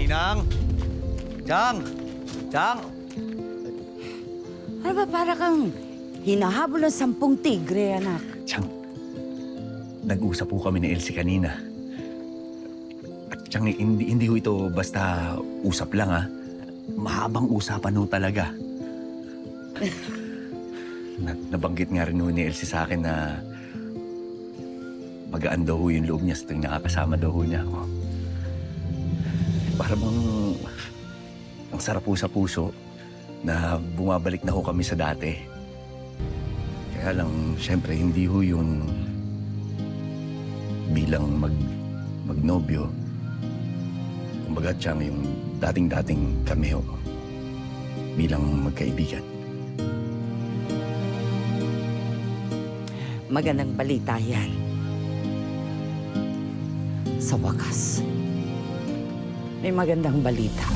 Ninang! Chang! Chang! Ano ba, para kang hinahabol ng 10 tigre, anak? Chang, nag-usap po kami ni Elsie kanina. At Chang, hindi ho ito basta usap lang, ha? Mahabang usapan ho talaga. Nabanggit nga rin ho ni Elsie sa akin na magaan daw ho yung loob niya sa tuwing nakakasama daw ho niya ako. Para bang ang sarap po sa puso na bumabalik na ho kami sa dati. Kaya lang, syempre, hindi ho yung bilang magnobyo. Kumbaga, Chang, yung dating-dating kami ho bilang magkaibigan. Magandang balita yan. Sa wakas, may magandang balita.